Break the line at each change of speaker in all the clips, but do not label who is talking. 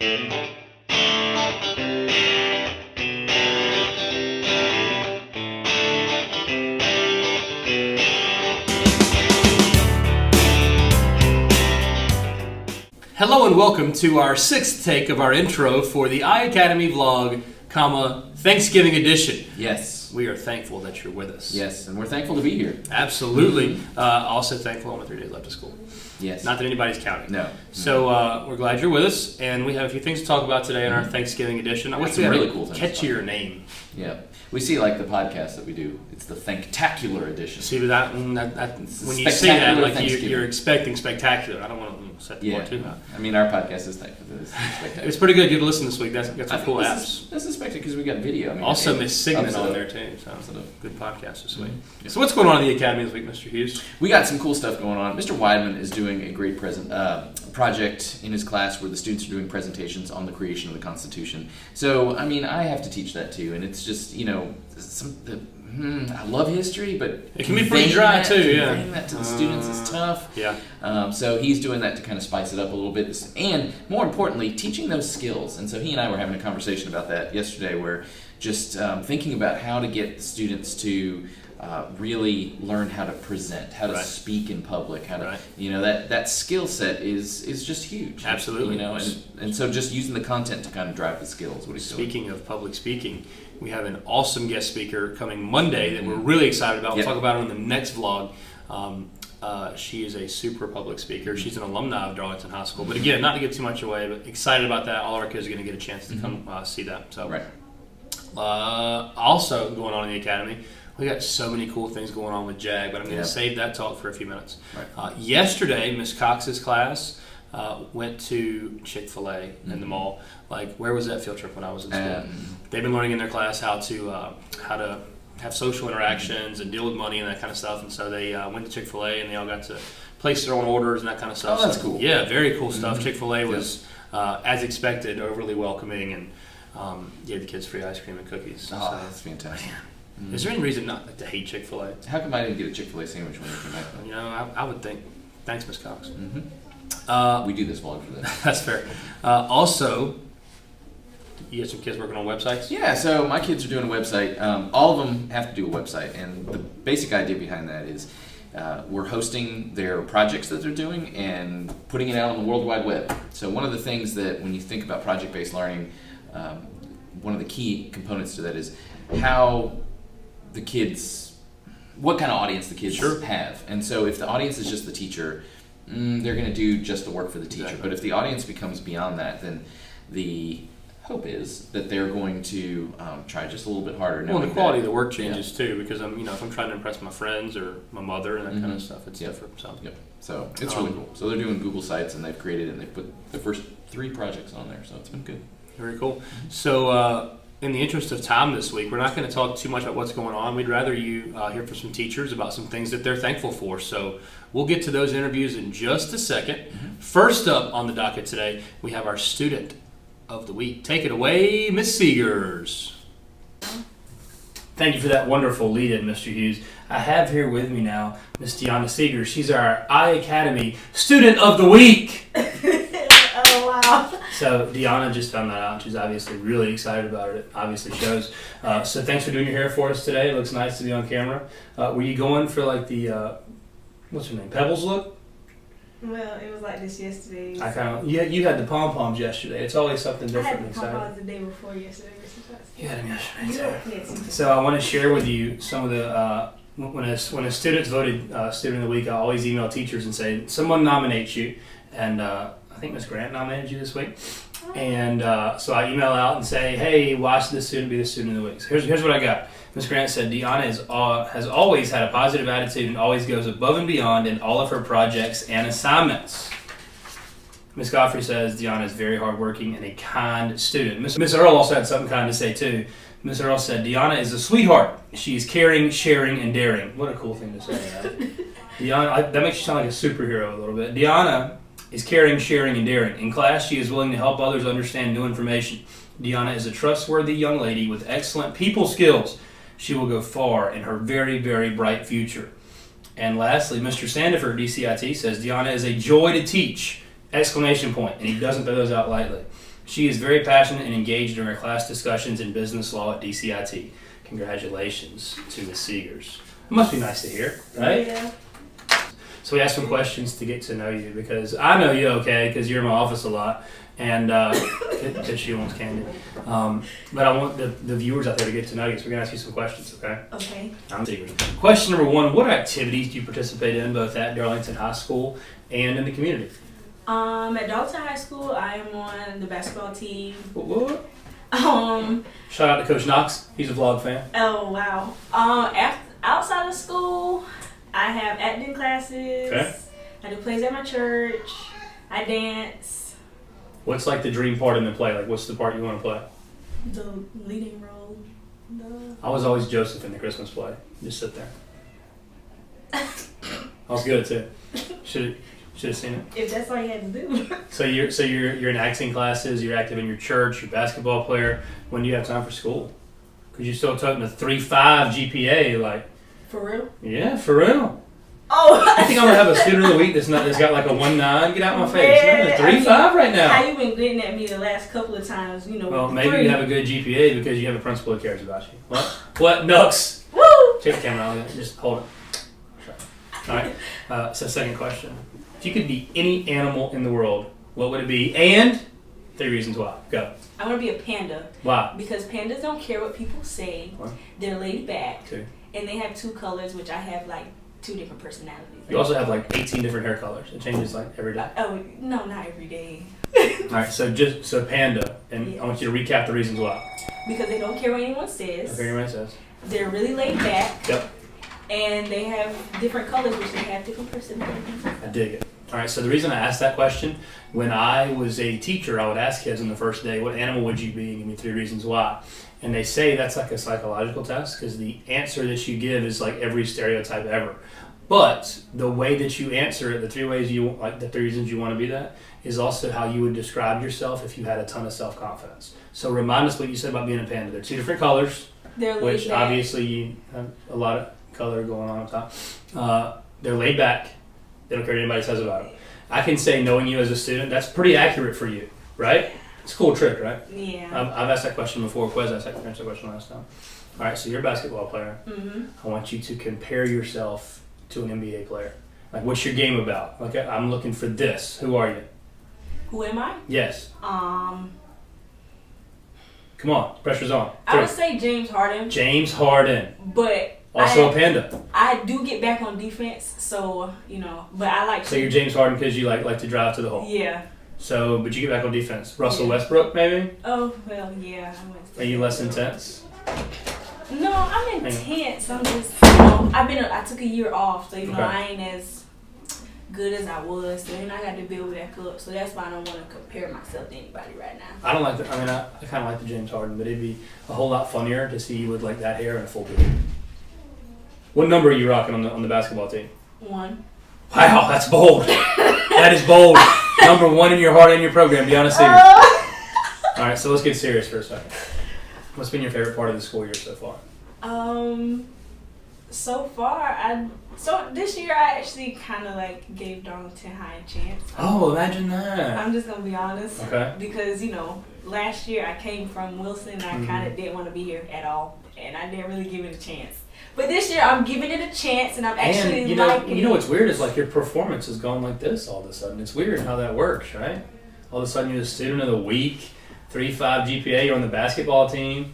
Hello and welcome to our sixth take of our intro for the iAcademy vlog, Thanksgiving edition.
Yes.
We are thankful that you're with us.
Yes, and we're thankful to be here.
Absolutely. Also thankful only 3 days left of school.
Yes.
Not that anybody's counting.
No.
So we're glad you're with us, and we have a few things to talk about today in our Thanksgiving edition. I wish we had
really
a
cool things
catchier name.
Yeah. We see like the podcast that we do. It's the Thanktacular edition.
See, that when you say that, like you're expecting spectacular. I don't want to set the bar too high.
I mean, our podcast is spectacular.
It's pretty good. Good to listen this week. That's some cool apps.
This is spectacular because we got video. I mean,
also, Miss Sigmund on there too. So good podcast this week. Yeah. So what's going on in the Academy this week, Mr. Hughes?
We got some cool stuff going on. Mr. Weidman is doing a great project in his class where the students are doing presentations on the creation of the Constitution. So, I mean, I have to teach that too, and it's just, I love history, but
it can be pretty dry too.
Conveying that to the students is tough.
Yeah.
So he's doing that to kind of spice it up a little bit, and more importantly, teaching those skills. And so he and I were having a conversation about that yesterday, where just thinking about how to get the students to really learn how to present, how to speak in public, how to, that skill set is just huge.
Absolutely.
And so just using the content to kind of drive the skills. What he's doing.
Speaking of public speaking, we have an awesome guest speaker coming Monday that we're really excited about. We'll talk about it on the next vlog. She is a super public speaker. She's an alumni of Darlington High School. But again, not to give too much away, but excited about that. All of our kids are going to get a chance to come see that. So, also going on in the Academy, we got so many cool things going on with JAG, but I'm going to save that talk for a few minutes. Right. Yesterday, Miss Cox's class went to Chick-fil-A in the mall. Like, where was that field trip when I was in school? They've been learning in their class how to have social interactions and deal with money and that kind of stuff. And so they went to Chick-fil-A and they all got to place their own orders and that kind of stuff.
Oh, that's cool.
Yeah, very cool stuff. Chick-fil-A was, as expected, overly welcoming and gave the kids free ice cream and cookies.
Oh, so, that's fantastic.
Is there any reason not to hate Chick-fil-A?
How come I didn't get a Chick-fil-A sandwich when you came back?
I would think. Thanks, Miss Cox.
We do this vlog for that.
That's fair. Also, you got some kids working on websites?
Yeah, so my kids are doing a website. All of them have to do a website, and the basic idea behind that is we're hosting their projects that they're doing and putting it out on the World Wide Web. So one of the things that when you think about project-based learning, one of the key components to that is how the kids, what kind of audience the kids have. And so if the audience is just the teacher, they're going to do just the work for the teacher. Exactly. But if the audience becomes beyond that, then the hope is that they're going to try just a little bit harder.
Well, the quality of the work changes too, because if I'm trying to impress my friends or my mother and that kind of stuff, it's different.
So it's really cool. So they're doing Google Sites, and they've created it, and they've put the first 3 projects on there, so it's been good.
Very cool. So in the interest of time this week, we're not going to talk too much about what's going on. We'd rather you hear from some teachers about some things that they're thankful for. So we'll get to those interviews in just a second. First up on the docket today, we have our student of the week. Take it away, Miss Seegers. Thank you for that wonderful lead-in, Mr. Hughes. I have here with me now Miss Deanna Seegers. She's our iAcademy Student of the Week.
Oh, wow.
So Deanna just found that out. She's obviously really excited about it. It obviously shows. So thanks for doing your hair for us today. It looks nice to be on camera. Were you going for like the, what's her name, Pebbles look?
Well, it was like this yesterday.
You had the pom-poms yesterday. It's always something different.
I had the pom-poms the day before yesterday.
You had them yesterday too. So I want to share with you some of the, when a student's voted Student of the Week, I always email teachers and say, someone nominates you. And I think Ms. Grant nominated you this week. And so I email out and say, hey, why should this student be the Student of the Week? So here's what I got. Ms. Grant said, Deanna has always had a positive attitude and always goes above and beyond in all of her projects and assignments. Ms. Godfrey says, Deanna is very hardworking and a kind student. Ms. Earl also had something kind to say too. Ms. Earl said, Deanna is a sweetheart. She is caring, sharing, and daring. What a cool thing to say, right? Deanna, that makes you sound like a superhero a little bit. Deanna is caring, sharing, and daring. In class, she is willing to help others understand new information. Deanna is a trustworthy young lady with excellent people skills. She will go far in her very, very bright future. And lastly, Mr. Sandiford, DCIT, says, Deanna is a joy to teach! Exclamation point. And he doesn't throw those out lightly. She is very passionate and engaged in her class discussions in business law at DCIT. Congratulations to Ms. Seegers. It must be nice to hear, right?
Yeah.
So we asked some questions to get to know you because I know you okay because you're in my office a lot and because she wants candy. But I want the viewers out there to get to know you, so we're going to ask you some questions, okay?
Okay.
I'm Seegers. Question number 1, what activities do you participate in both at Darlington High School and in the community?
At Darlington High School, I am on the basketball team.
What?
Um,
Shout out to Coach Knox. He's a vlog fan.
oh wow. Outside of school, I have acting classes.
Okay.
I do plays at my church. I dance.
What's like the dream part in the play? Like, what's the part you want to play?
The leading role.
I was always Joseph in the Christmas play. Just sit there. I was good too. Should have seen it.
If that's all you had to do.
So you're in acting classes. You're active in your church. You're a basketball player. When do you have time for school? Because you're still talking a 3.5 GPA. Like,
For real?
yeah, for real.
Oh.
I think I'm gonna have a student of the week that's got like a 1.9. Get out my face.
Man,
Man, 3.5 right now.
How you been getting at me the last couple of times? You know.
Well,
with
maybe
three.
you have a good GPA because you have a principal who cares about you. What? What? Nux?
Woo!
Take the camera out. Just hold it. All right. So second question. If you could be any animal in the world, what would it be? And 3 reasons why. Go.
I want to be a panda.
Why?
Because pandas don't care what people say.
What?
They're laid back.
2.
And they have 2 colors, which I have like 2 different personalities.
You also have like 18 different hair colors. It changes like every day.
Oh, no, not every day.
All right. So panda, and I want you to recap the reasons why.
Because they don't care what anyone says.
Okay, everybody says.
They're really laid back.
Yep.
And they have different colors, which they have different personalities.
I dig it. All right, so the reason I asked that question, when I was a teacher, I would ask kids on the first day, what animal would you be? And give me 3 reasons why. And they say that's like a psychological test because the answer that you give is like every stereotype ever. But the way that you answer it, the 3 reasons you want to be that, is also how you would describe yourself if you had a ton of self-confidence. So remind us what you said about being a panda. They're 2 different colors,
They're laid
which
back.
obviously you have a lot of color going on top. They're laid back. They don't care what anybody says about them. I can say, knowing you as a student, that's pretty accurate for you, right? It's a cool trick, right?
Yeah.
I've asked that question before. Quiz asked that question last time. All right, so you're a basketball player.
Mm-hmm.
I want you to compare yourself to an NBA player. Like, what's your game about? Like, I'm looking for this. Who are you?
Who am I?
Yes.
Um,
Come on, pressure's on.
I would say James Harden,
James Harden,
but
also a panda.
I do get back on defense, so you know. But I like.
So you're James Harden because you like to drive to the hole.
Yeah.
So, but you get back on defense. Russell
Yeah.
Westbrook, maybe?
Oh well, yeah. I went to
Are you less intense?
No, I'm
Hang on.
intense. I'm just, you know, I took a year off, so you know
Okay.
I ain't as good as I was. So you know I got to build back up. So that's why I don't want to compare myself to anybody right now.
I don't like the. I mean, I kind of like the James Harden, but it'd be a whole lot funnier to see you with like that hair and a full beard. What number are you rocking on the basketball team?
1.
Wow, that's bold. That is bold. Number 1 in your heart and your program. Be honest here. All right, so let's get serious for a second. What's been your favorite part of the school year so far?
So far, so this year I actually kind of like gave Darlington High a chance.
Oh, imagine that.
I'm just gonna be honest.
Okay.
Because you know, last year I came from Wilson. And I kind of didn't want to be here at all, and I didn't really give it a chance. But this year I'm giving it a chance, and I'm actually
And you know,
liking it.
what's weird is like your performance has gone like this all of a sudden. It's weird how that works, right? All of a sudden you're the student of the week, 3.5 GPA. You're on the basketball team.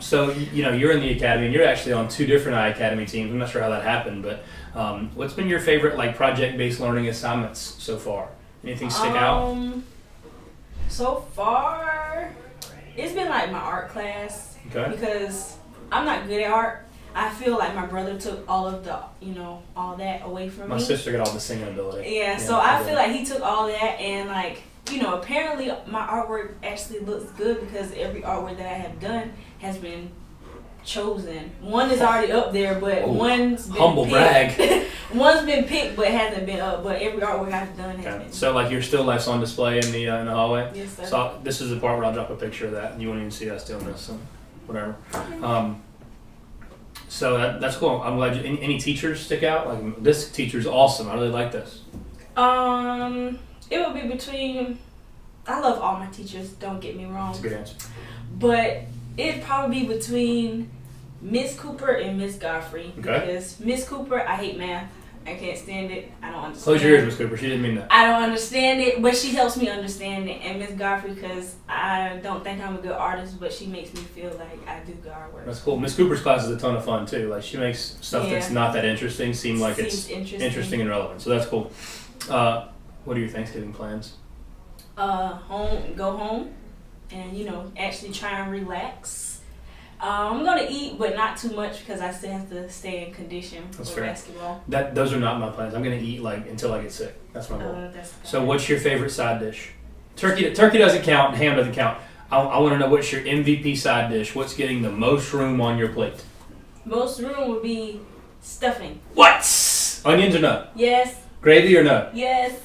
So you know you're in the academy, and you're actually on 2 different iAcademy teams. I'm not sure how that happened, but what's been your favorite like project-based learning assignments so far? Anything stick out?
So far, it's been like my art class.
Okay.
Because I'm not good at art. I feel like my brother took all of the, you know, all that away from
My
me.
sister got all the singing ability.
Yeah, so I feel like he took all that and like, you know, apparently my artwork actually looks good because every artwork that I have done has been chosen. One is already up there, but one's been
humble
picked.
brag.
One's been picked but hasn't been up. But every artwork I've done has
Okay.
been.
So like your still life's on display in the hallway.
Yes, sir.
So this is the part where I'll drop a picture of that, and you won't even see us doing this. So whatever. So that's cool. I'm glad. Any teachers stick out? Like this teacher's awesome. I really like this.
It would be between I love all my teachers, don't get me wrong.
That's a good answer.
But it'd probably be between Miss Cooper and Miss Godfrey.
Okay.
Because Miss Cooper, I hate math. I can't stand it. I don't understand.
Close your ears, Miss Cooper. She didn't mean that.
I don't understand it, but she helps me understand it. And Miss Godfrey, because I don't think I'm a good artist, but she makes me feel like I do good artwork.
That's cool. Miss Cooper's class is a ton of fun too. Like she makes stuff that's not that interesting seem like it's interesting and relevant. So that's cool. What are your Thanksgiving plans?
Go home, and actually try and relax. I'm gonna eat, but not too much because I still have to stay in condition for basketball.
Those are not my plans. I'm gonna eat until I get sick. That's my goal.
That's
So what's your favorite side dish? Turkey doesn't count. Ham doesn't count. I want to know what's your MVP side dish. What's getting the most room on your plate?
Most room would be stuffing.
What? Onions or nut?
Yes.
Gravy or nut?
Yes.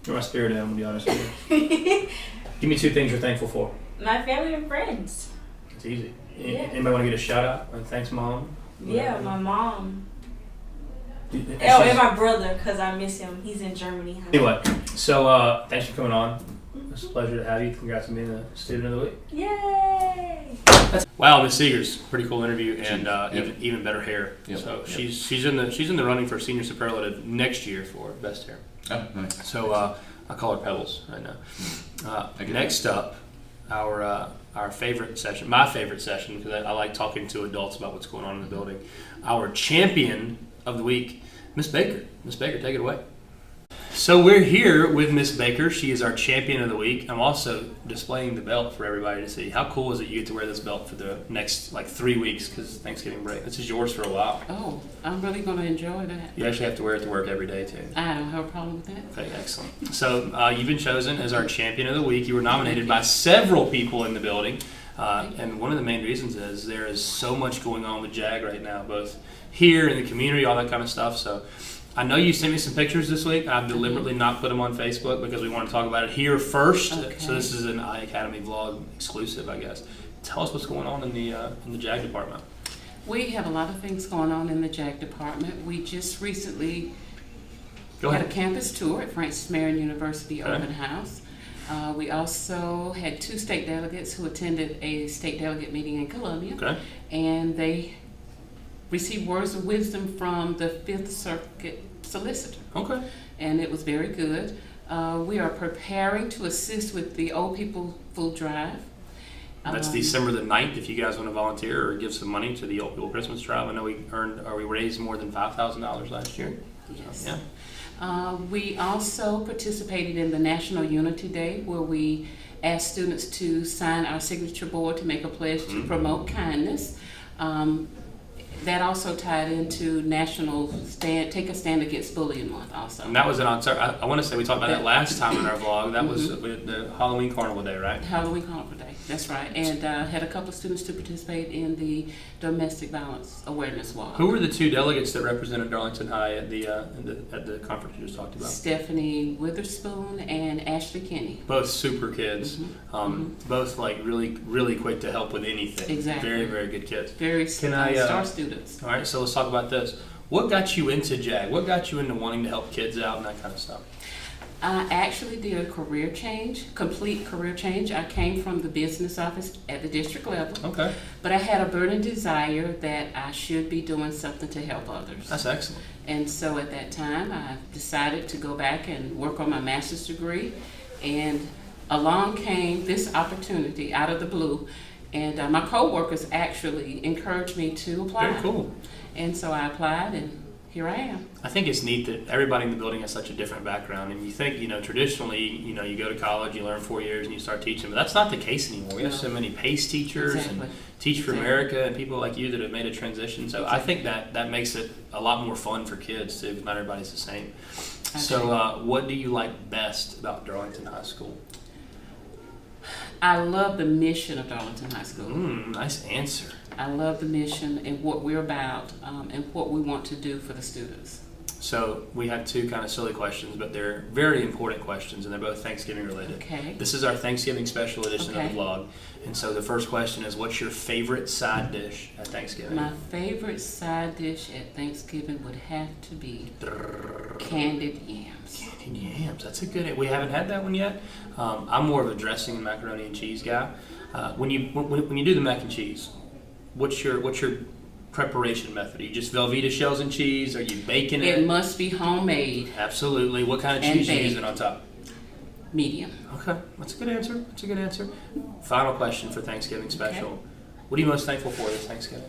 You're my spirit animal, to be honest with you. Give me 2 things you're thankful for.
My family and friends.
It's easy.
Yeah.
Anybody want to get a shout out? Like, thanks, Mom.
Yeah, my mom. And my brother, because I miss him. He's in Germany.
Anyway, so thanks for coming on. It's a pleasure to have you. Congrats on being a student of the week.
Yay!
Wow, Miss Seegers, pretty cool interview, and even better hair.
Yep.
So she's in the running for senior superlative next year for best hair.
Oh, nice.
So I call her Pebbles right now. Next up, our favorite session, my favorite session, because I like talking to adults about what's going on in the building. Our champion of the week, Miss Baker. Miss Baker, take it away. So we're here with Miss Baker. She is our champion of the week. I'm also displaying the belt for everybody to see. How cool is it you get to wear this belt for the next 3 weeks because Thanksgiving break? This is yours for a while.
Oh, I'm really going to enjoy that.
You actually have to wear it to work every day too.
I don't have a problem with that.
Okay, excellent. So you've been chosen as our champion of the week. You were nominated by several people in the building. And one of the main reasons is there is so much going on with JAG right now, both here in the community, all that kind of stuff. So I know you sent me some pictures this week. I've deliberately not put them on Facebook because we want to talk about it here first.
Okay.
So this is an iAcademy vlog exclusive, I guess. Tell us what's going on in the JAG department.
We have a lot of things going on in the JAG department. We just recently had a campus tour at Francis Marion University Open House. We also had 2 state delegates who attended a state delegate meeting in Columbia.
Okay.
And they received words of wisdom from the 5th Circuit Solicitor.
Okay.
And it was very good. We are preparing to assist with the Old People Food Drive.
That's December the 9th. If you guys want to volunteer or give some money to the Old People Christmas Drive, I know we raised more than $5,000 last year.
Yes.
So, yeah.
We also participated in the National Unity Day, where we asked students to sign our signature board to make a pledge to promote kindness. That also tied into National Take a Stand Against Bullying Month also.
And that was in October. I want to say we talked about that last time in our vlog. That was the Halloween Carnival Day, right?
Halloween Carnival Day, that's right. And had a couple of students to participate in the Domestic Violence Awareness Walk.
Who were the 2 delegates that represented Darlington High at the conference you just talked about?
Stephanie Witherspoon and Ashley Kinney.
Both super kids. Both really, really quick to help with anything.
Exactly.
Very, very good kids.
Very star students.
All right, so let's talk about this. What got you into JAG? What got you into wanting to help kids out and that kind of stuff?
I actually did a complete career change. I came from the business office at the district level.
Okay.
But I had a burning desire that I should be doing something to help others.
That's excellent.
And so at that time, I decided to go back and work on my master's degree. And along came this opportunity out of the blue. And my coworkers actually encouraged me to apply.
Very cool.
And so I applied, and here I am.
I think it's neat that everybody in the building has such a different background. And you think, traditionally, you go to college, you learn 4 years, and you start teaching. But that's not the case anymore. We have so many PACE teachers and Teach for America and people like you that have made a transition. So I think that makes it a lot more fun for kids, too, because not everybody's the same. Okay. So what do you like best about Darlington High School?
I love the mission of Darlington High School.
Nice answer.
I love the mission and what we're about and what we want to do for the students.
So we have two kind of silly questions, but they're very important questions, and they're both Thanksgiving related.
Okay.
This is our Thanksgiving special edition
Okay.
of the vlog. And so the first question is, what's your favorite side dish at Thanksgiving?
My favorite side dish at Thanksgiving would have to be candied yams.
Candied yams. That's a good. We haven't had that one yet. I'm more of a dressing and macaroni and cheese guy. When you do the mac and cheese, what's your preparation method? Are you just Velveeta shells and cheese? Are you baking it?
It must be homemade,
Absolutely. What kind of
And
cheese are you
baked.
using on top?
medium.
Okay, that's a good answer. That's a good answer. Final question for Thanksgiving special. What are you most thankful for this Thanksgiving?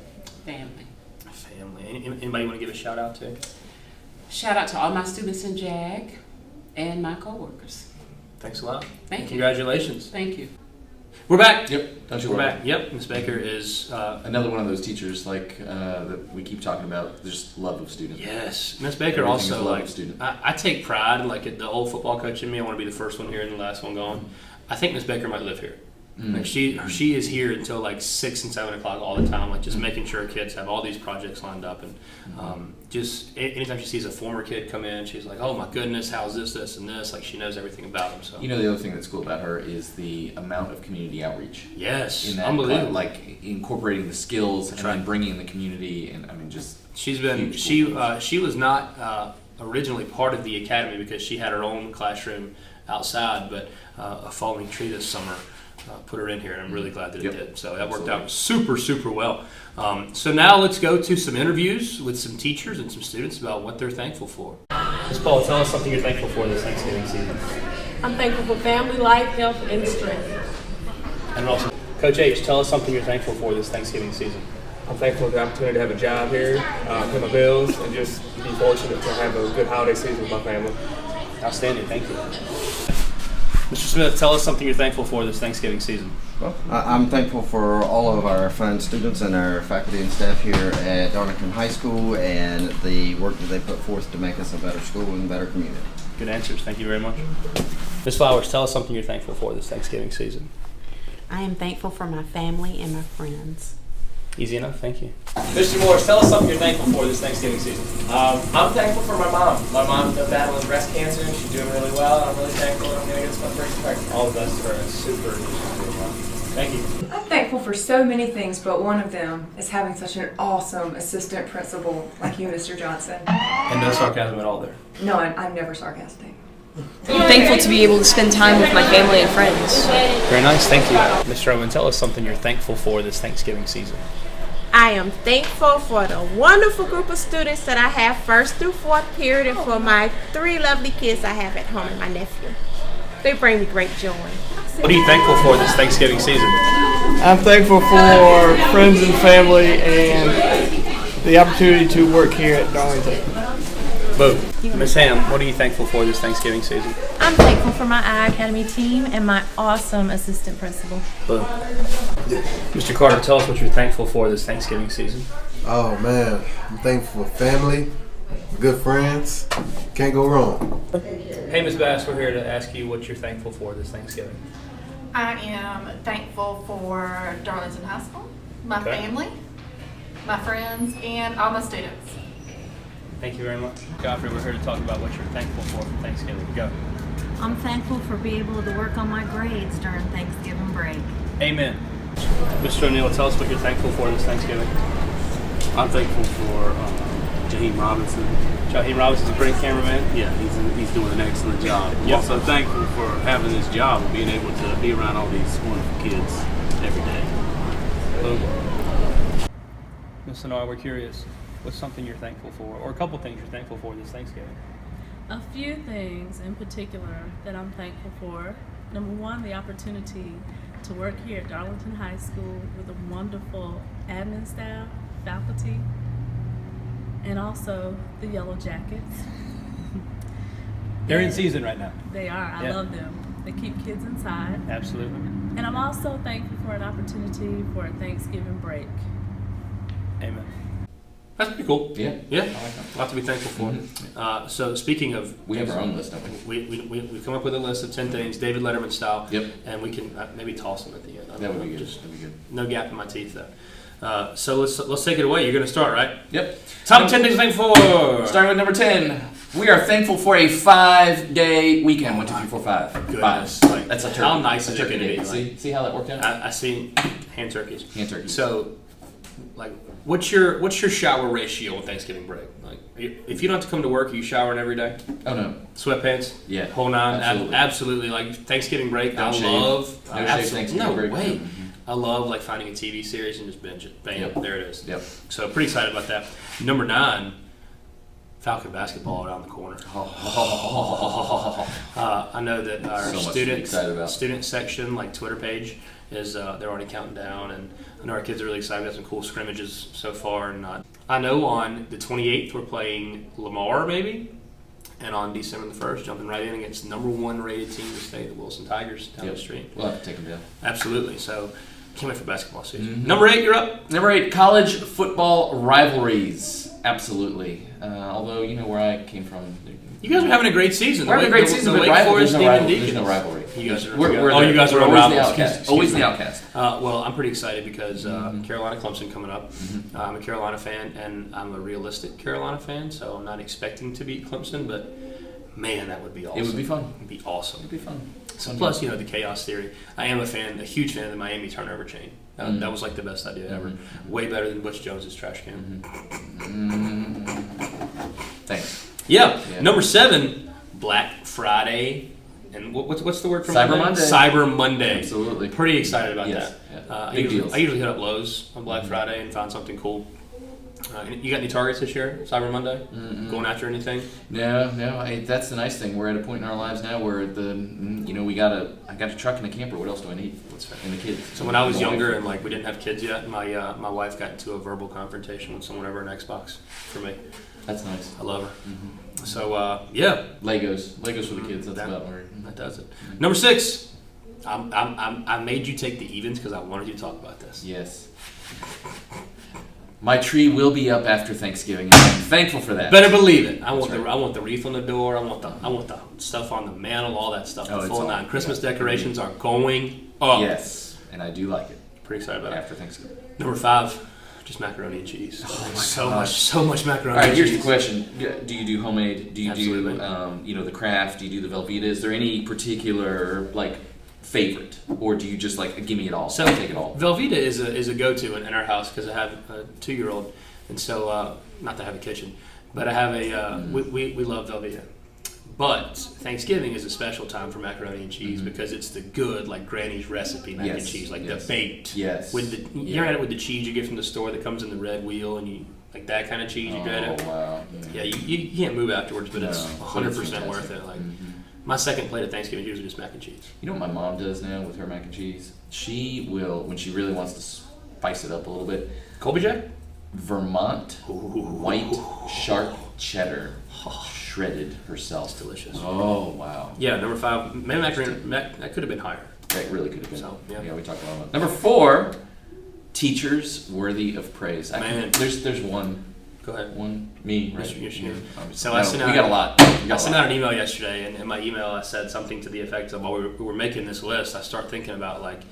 Family.
Family. Anybody want to give a shout out to?
Shout out to all my students in JAG and my coworkers.
Thanks a lot.
Thank you.
Congratulations.
Thank you.
We're back.
Yep. Don't you
We're
worry.
back. Yep. Ms. Baker is.
Another one of those teachers like that we keep talking about. Just love of student.
Yes, Ms. Baker
Everything is
also
love
like.
of student.
I take pride like at the old football coach in me. I want to be the first one here and the last one gone. I think Ms. Baker might live here. Like she is here until like 6 and 7 o'clock all the time, like just making sure her kids have all these projects lined up, and just anytime she sees a former kid come in, she's like, "Oh my goodness, how's this, and this?" Like she knows everything about them. So
You know, the other thing that's cool about her is the amount of community outreach.
yes,
In that
unbelievable.
like incorporating the skills and
right.
then bringing in the community, and I mean just
She's been
huge
she was not originally part of the academy because she had her own classroom outside, but a falling tree this summer put her in here, and I'm really glad that
Yep.
it did. So that worked out super well. So now let's go to some interviews with some teachers and some students about what they're thankful for. Ms. Paul, tell us something you're thankful for this Thanksgiving season.
I'm thankful for family, life, health, and strength.
And also, Coach H, tell us something you're thankful for this Thanksgiving season.
I'm thankful for the opportunity to have a job here, pay my bills, and just be fortunate to have a good holiday season with my family.
Outstanding, thank you. Mr. Smith, tell us something you're thankful for this Thanksgiving season.
Well, I'm thankful for all of our fine students and our faculty and staff here at Darlington High School and the work that they put forth to make us a better school and a better community.
Good answers. Thank you very much. Ms. Flowers, tell us something you're thankful for this Thanksgiving season.
I am thankful for my family and my friends.
Easy enough. Thank you. Mr. Morris, tell us something you're thankful for this Thanksgiving season.
I'm thankful for my mom. My mom's been battling breast cancer and she's doing really well. And I'm really thankful that I'm going to get this first pregnant.
All the best to her. It's super. Thank you.
I'm thankful for so many things, but one of them is having such an awesome assistant principal like you, Mr. Johnson.
And no sarcasm at all there.
No, I'm never sarcastic.
I'm thankful to be able to spend time with my family and friends.
Very nice. Thank you. Mr. Owen, tell us something you're thankful for this Thanksgiving season.
I am thankful for the wonderful group of students that I have 1st through 4th period and for my 3 lovely kids I have at home and my nephew. They bring me great joy.
What are you thankful for this Thanksgiving season?
I'm thankful for friends and family and the opportunity to work here at Darlington.
Boom. Ms. Ham, what are you thankful for this Thanksgiving season?
I'm thankful for my iAcademy team and my awesome assistant principal.
Boom. Mr. Carter, tell us what you're thankful for this Thanksgiving season.
Oh man, I'm thankful for family, good friends. Can't go wrong.
Hey, Ms. Bass, we're here to ask you what you're thankful for this Thanksgiving.
I am thankful for Darlington High School, my
Okay.
family, my friends, and all my students.
Thank you very much. Godfrey, we're here to talk about what you're thankful for Thanksgiving. Go.
I'm thankful for being able to work on my grades during Thanksgiving break.
Amen. Mr. O'Neill, tell us what you're thankful for this Thanksgiving.
I'm thankful for Jaheim Robinson.
Jaheim Robinson's a great cameraman.
Yeah, he's doing an excellent job. I'm
Yep.
also thankful for having this job and being able to be around all these wonderful kids every day.
Boom. Ms. Sonar, we're curious. What's something you're thankful for, or a couple things you're thankful for this Thanksgiving?
A few things in particular that I'm thankful for. Number one, the opportunity to work here at Darlington High School with a wonderful admin staff, faculty, and also the Yellow Jackets.
They're in season right now.
They are. I love them. They keep kids inside.
Absolutely.
And I'm also thankful for an opportunity for a Thanksgiving break.
Amen. That's pretty cool.
Yeah.
Yeah. A lot to be thankful for. So speaking of...
We have our own list, don't we?
We've come up with a list of 10 things, David Letterman style.
Yep.
And we can maybe toss them at the end.
That would be good. That'd be good.
No gap in my teeth, though. So let's take it away. You're going to start, right?
Yep.
Top 10 things to thank for.
Starting with number 10. We are thankful for a 5-day weekend. 1, 2, 3, 4, 5.
Goodness.
5.
Like,
That's a turkey.
How nice is it
turkey
going to
day.
be?
See how that worked out?
I see hand turkeys.
Hand turkeys.
So, like, what's your shower ratio on Thanksgiving break? Like, if you don't have to come to work, are you showering every day?
Oh no.
Sweatpants?
Yeah.
Whole nine?
Absolutely.
Absolutely. Like, Thanksgiving break,
No
I
shave.
love.
No shave Thanksgiving break.
No way.
Mm-hmm.
I love, like, finding a TV series and just binge it. Bam,
Yep.
there it is.
Yep.
So, pretty excited about that. Number 9. Falcon basketball around the corner. I know that our
So much to be excited about.
student section, like Twitter page, is they're already counting down, and I know our kids are really excited. We got some cool scrimmages so far, and I know on the 28th we're playing Lamar maybe, and on December the 1st jumping right in against the number 1 rated team in the state, the Wilson Tigers down the street.
We'll have to take them down.
Absolutely. So can't wait for basketball season.
Mm-hmm.
Number 8, you're up.
Number 8, college football rivalries. Absolutely. Although, you know where I came from.
You guys are having a great season.
We're having a great season, but there's no rivalry.
You guys are,
you
guys are
always the
rivals.
outcast. Always the outcast.
Well, I'm pretty excited because Carolina Clemson coming up. I'm a Carolina fan, and I'm a realistic Carolina fan, so I'm not expecting to beat Clemson, but man, that would be awesome.
It would be fun.
It would be awesome.
It would be fun.
So plus, you know, the chaos theory. I am a huge fan of the Miami turnover chain. That was like the best idea ever. Way better than Butch Jones's trash can.
Thanks.
Yeah. Number 7, Black Friday. And what's the word for
Cyber
Monday?
Monday.
Cyber Monday.
Absolutely.
Pretty excited about
Yes.
that.
Yeah.
I
Big deals.
usually hit up Lowe's on Black Friday and find something cool. You got any targets this year, Cyber Monday? Going after anything?
No. That's the nice thing. We're at a point in our lives now where I got a truck and a camper. What else do I need? And the kids.
So when I was younger and like we didn't have kids yet, my wife got into a verbal confrontation with someone over an Xbox for me.
That's nice.
I love her. So yeah,
Legos for the kids. That's about where
that does it. Number 6, I made you take the evens because I wanted you to talk about this.
Yes. My tree will be up after Thanksgiving, and I'm thankful for that.
Better believe it. I want the wreath on the door. I want the stuff on the mantle. All that stuff.
Oh,
The
it's
full
all-
9. Christmas decorations are going up.
Yes, and I do like it.
Pretty excited about it.
After Thanksgiving.
Number 5, just macaroni and cheese.
Oh my
so
gosh.
so much macaroni.
All right,
and
here's
cheese.
the question: do you do homemade? Do you
Absolutely.
do the craft? Do you do the Velveeta? Is there any particular favorite, or do you just give me it all?
So
I'll take it all.
Velveeta is a go-to in our house because I have a 2-year-old, and so not to have a kitchen, but I have a we love Velveeta. But Thanksgiving is a special time for macaroni and cheese because it's the good Granny's recipe mac and cheese, the baked.
Yes.
With you ever had it with the cheese you get from the store that comes in the red wheel and you that kind of cheese you get it.
Oh wow.
Yeah, you can't move afterwards, but it's
No,
100% worth it. My second plate of Thanksgiving is usually just mac and cheese.
You know what my mom does now with her mac and cheese? She will, when she really wants to spice it up a little bit,
Colby Jack?
Vermont white sharp cheddar shredded herself.
It's delicious.
Oh wow.
Yeah, number 5, maybe that could have been higher.
That really could have been.
So,
yeah, we talked a lot about it. Number 4, teachers worthy of praise. There's one.
Go ahead.
One, me, right?
So I sent out,
we got a lot.
I sent out an email yesterday, and in my email I said something to the effect of, while we were making this list, I start thinking about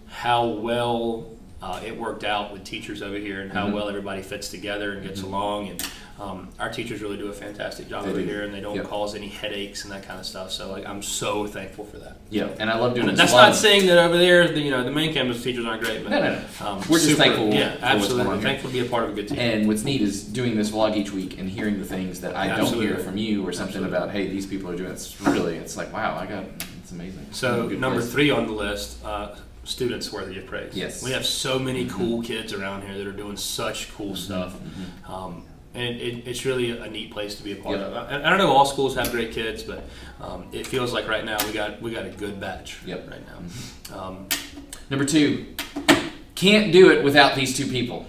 how well it worked out with teachers over here and how well everybody fits together and gets along. And our teachers really do a fantastic job over here, and they don't cause any headaches and that kind of stuff. So I'm so thankful for that.
Yeah, and I love doing this.
That's not saying that over there, the main campus teachers aren't great. But,
no. We're just thankful.
Yeah,
for
absolutely.
what's
Thankful to be a part of a good team.
And what's neat is doing this vlog each week and hearing the things that I don't hear from you, or something about, hey, these people are doing it. It's like, wow, it's amazing.
So number 3 on the list. Students worthy of praise.
Yes.
We have so many cool kids around here that are doing such cool stuff. And it's really a neat place to be a part of. I don't know, all schools have great kids, but it feels like right now we got a good batch right now.
Number 2, can't do it without these 2 people.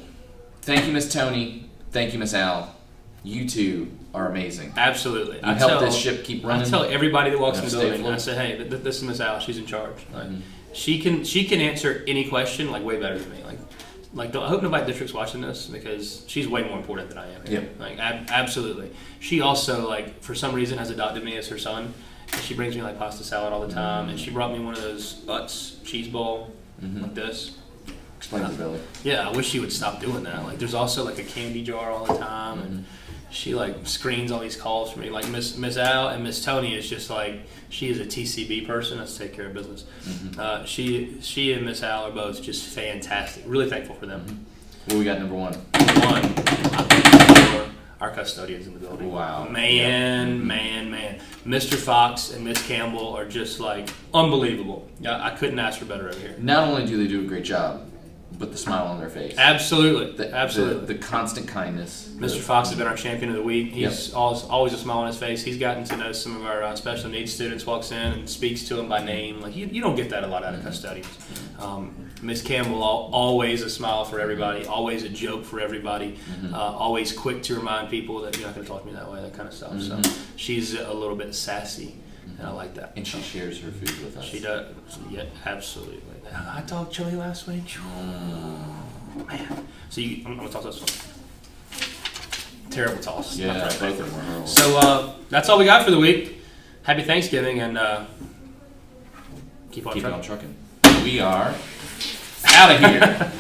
Thank you, Miss Tony. Thank you, Miss Al. You 2 are amazing.
Absolutely.
You help this ship keep running.
I tell everybody that walks in the
stay
building,
afloat.
I say, hey, this is Miss Al. She's in charge. She can answer any question way better than me. I hope nobody district's watching this because she's way more important than I am.
Yep.
Absolutely. She also for some reason has adopted me as her son. And she brings me pasta salad all the time, and she brought me one of those Utz cheese bowl like this.
Explain to Billy.
Yeah, I wish she would stop doing that. Like, there's also like a candy jar all the time, and she like screens all these calls for me. Like Miss Al and Miss Tony is just like, she is a TCB person. Let's take care of business. She and Miss Al are both just fantastic. Really thankful for them.
What we got number one?
I'm thankful for our custodians in the building.
Wow.
Man. Mr. Fox and Miss Campbell are just like unbelievable. I couldn't ask for better over here.
Not only do they do a great job, but the smile on their face.
Absolutely.
The constant kindness.
Mr. Fox has been our champion of the week. He's always a smile on his face. He's gotten to know some of our special needs students, walks in and speaks to them by name. Like you don't get that a lot out of custodians. Miss Campbell, always a smile for everybody, always a joke for everybody, always quick to remind people that you're not going to talk to me that way, that kind of stuff. So she's a little bit sassy, and I like that.
And she shares her food with us.
She does. Yeah, absolutely. I talked chili last week. Oh, man. So I'm going to toss this one. Terrible toss.
Yeah, both of them were horrible.
So that's all we got for the week. Happy Thanksgiving, and keep on trucking.
We are out of here.